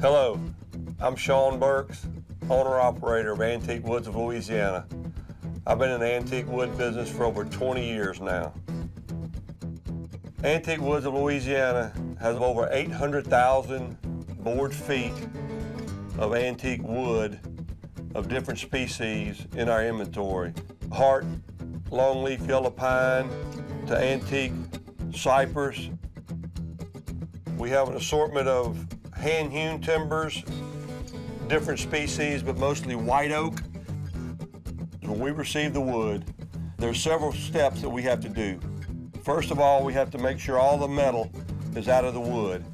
Hello, I'm Sean Burks, owner-operator of Antique Woods of Louisiana. I've been in the antique wood business for over 20 years now. Antique Woods of Louisiana has over 800,000 board feet of antique wood of different species in our inventory. Heart, longleaf yellow pine, to antique cypress. We have an assortment of hand-hewn timbers, different species, but mostly white oak. When we receive the wood, there's several steps that we have to do. First of all, we have to make sure all the metal is out of the wood.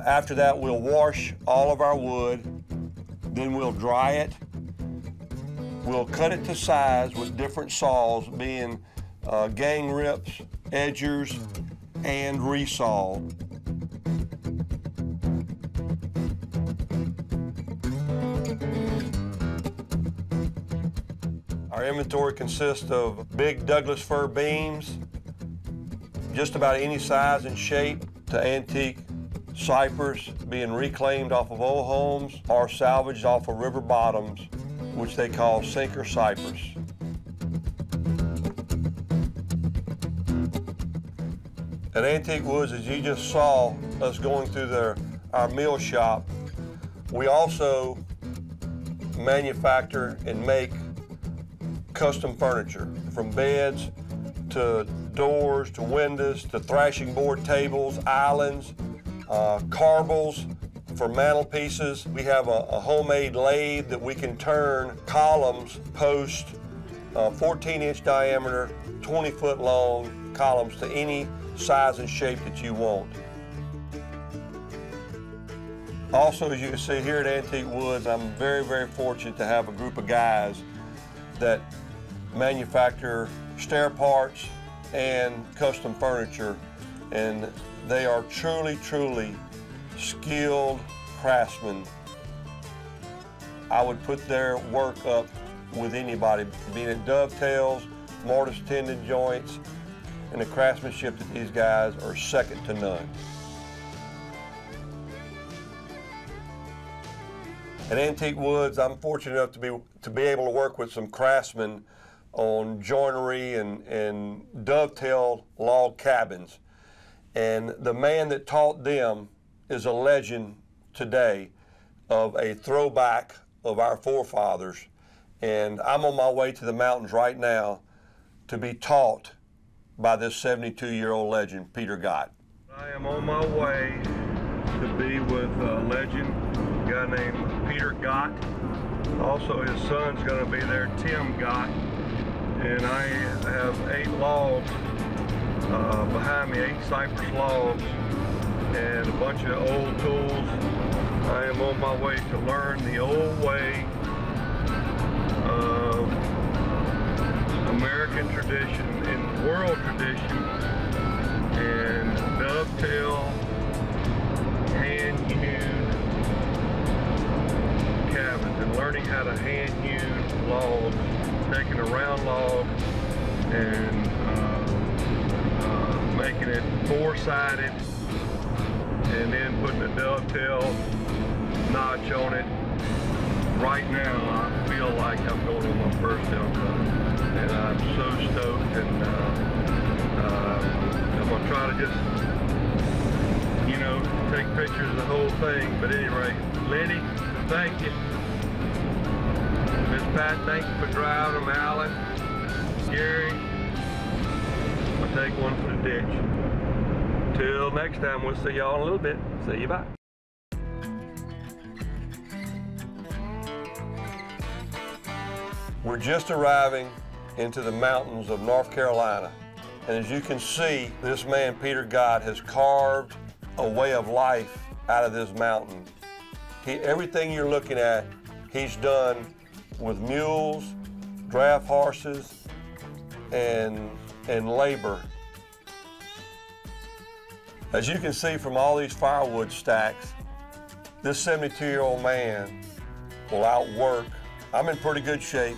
After that, we'll wash all of our wood, then we'll dry it. We'll cut it to size with different saws, being gang rips, edgers, and resaw. Our inventory consists of big Douglas fir beams, just about any size and shape, to antique cypress being reclaimed off of old homes or salvaged off of river bottoms, which they call sinker cypress. At Antique Woods, as you just saw us going through our mill shop, we also manufacture and make custom furniture, from beds to doors to windows to thrashing board tables, islands, carvels for mantelpieces. We have a homemade lathe that we can turn columns, post, 14-inch diameter, 20-foot long columns to any size and shape that you want. Also, as you can see here at Antique Woods, I'm very, very fortunate to have a group of guys that manufacture stair parts and custom furniture, and they are truly, truly skilled craftsmen. I would put their work up with anybody, being it dovetails, mortise tendon joints, and the craftsmanship that these guys are second to none. At Antique Woods, I'm fortunate enough to be able to work with some craftsmen on joinery and dovetail log cabins. And the man that taught them is a legend today of a throwback of our forefathers. And I'm on my way to the mountains right now to be taught by this 72-year-old legend, Peter Gott. I am on my way to be with a legend, a guy named Peter Gott. Also, his son's going to be there, Tim Gott. And I have 8 logs behind me, 8 cypress logs, and a bunch of old tools. I am on my way to learn the old way of American tradition and world tradition, and dovetail, hand-hewn cabins, and learning how to hand-hewn logs, taking a round log and making it 4-sided, and then putting a dovetail notch on it. Right now, I feel like I'm going on my first elk hunt, and I'm so stoked, and I'm going to try to just, you know, take pictures of the whole thing. But at any rate, Lenny, thank you. Miss Pat, thank you for driving them. Alan, Gary, I'll take one for the ditch. Till next time, we'll see y'all in a little bit. See you, bye. We're just arriving into the mountains of North Carolina. And as you can see, this man, Peter Gott, has carved a way of life out of this mountain. Everything you're looking at, he's done with mules, draft horses, and labor. As you can see from all these firewood stacks, this 72-year-old man will outwork. I'm in pretty good shape.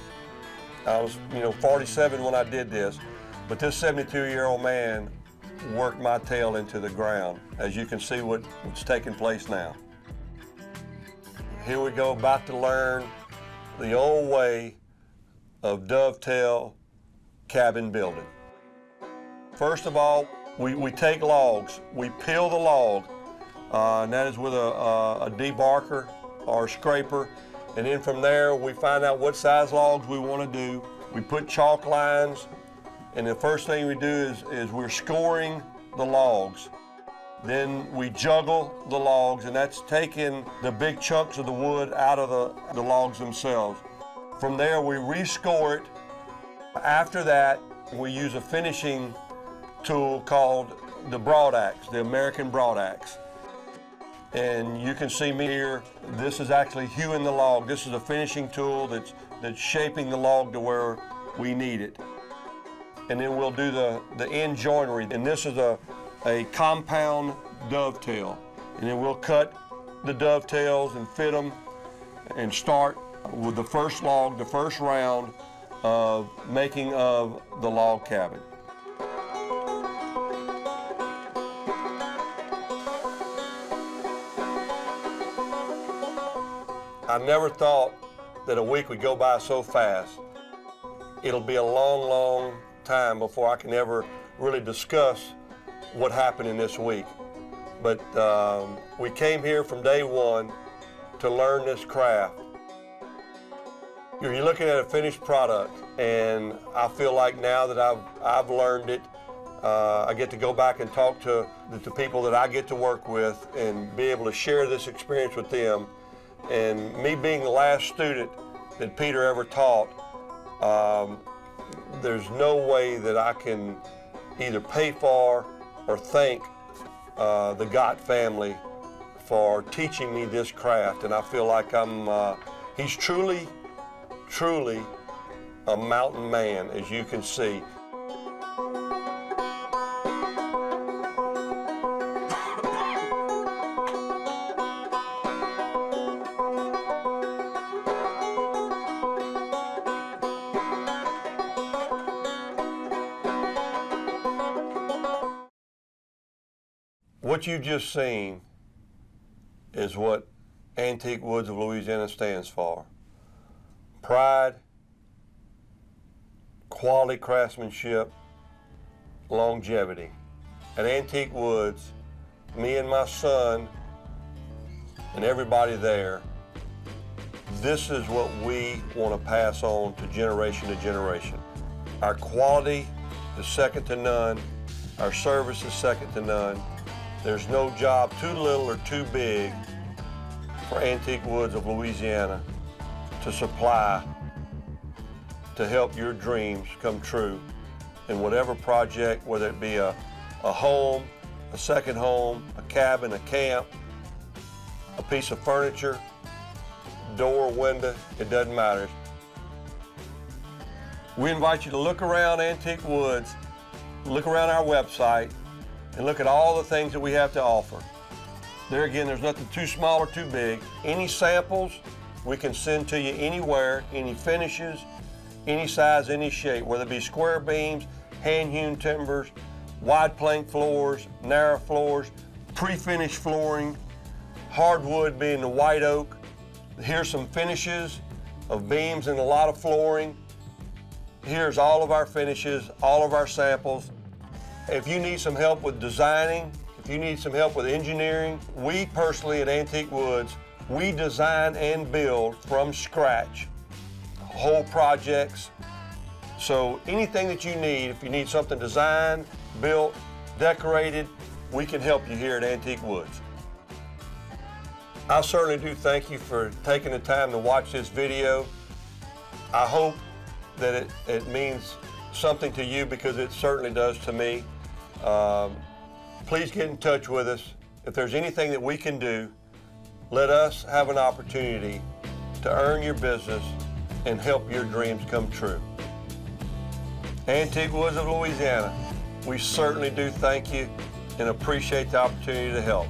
I was, 47 when I did this, but this 72-year-old man work my tail into the ground, as you can see what's taking place now. Here we go, about to learn the old way of dovetail cabin building. First of all, we take logs, we peel the log, and that is with a debarker or a scraper, and then from there we find out what size logs we want to do. We put chalk lines, and the first thing we do is we're scoring the logs. Then we juggle the logs, and that's taking the big chunks of the wood out of the logs themselves. From there, we rescore it. After that, we use a finishing tool called the broad axe, the American broad axe. And you can see me here, this is actually hewing the log. This is a finishing tool that's shaping the log to where we need it. And then we'll do the end joinery. And this is a compound dovetail. And then we'll cut the dovetails and fit them and start with the first log, the first round of making of the log cabin. I never thought that a week would go by so fast. It'll be a long, long time before I can ever really discuss what happened in this week. But we came here from day one to learn this craft. You're looking at a finished product, and I feel like now that I've learned it, I get to go back and talk to the people that I get to work with and be able to share this experience with them. And me being the last student that Peter ever taught, there's no way that I can either pay for or thank the Gott family for teaching me this craft. And I feel like he's truly a mountain man, as you can see. What you just seen is what Antique Woods of Louisiana stands for. Pride, quality craftsmanship, longevity. At Antique Woods, me and my son and everybody there, this is what we want to pass on to generation. Our quality is second to none. Our service is second to none. There's no job too little or too big for Antique Woods of Louisiana to supply to help your dreams come true in whatever project, whether it be a home, a second home, a cabin, a camp, a piece of furniture, door, window, it doesn't matter. We invite you to look around Antique Woods, look around our website, and look at all the things that we have to offer. There again, there's nothing too small or too big. Any samples we can send to you anywhere, any finishes, any size, any shape, whether it be square beams, hand-hewn timbers, wide plank floors, narrow floors, pre-finished flooring, hardwood being the white oak. Here's some finishes of beams and a lot of flooring. Here's all of our finishes, all of our samples. If you need some help with designing, if you need some help with engineering, we personally at Antique Woods, we design and build from scratch whole projects. So anything that you need, if you need something designed, built, decorated, we can help you here at Antique Woods. I certainly do thank you for taking the time to watch this video. I hope that it means something to you, because it certainly does to me. Please get in touch with us. If there's anything that we can do, let us have an opportunity to earn your business and help your dreams come true. Antique Woods of Louisiana, we certainly do thank you and appreciate the opportunity to help.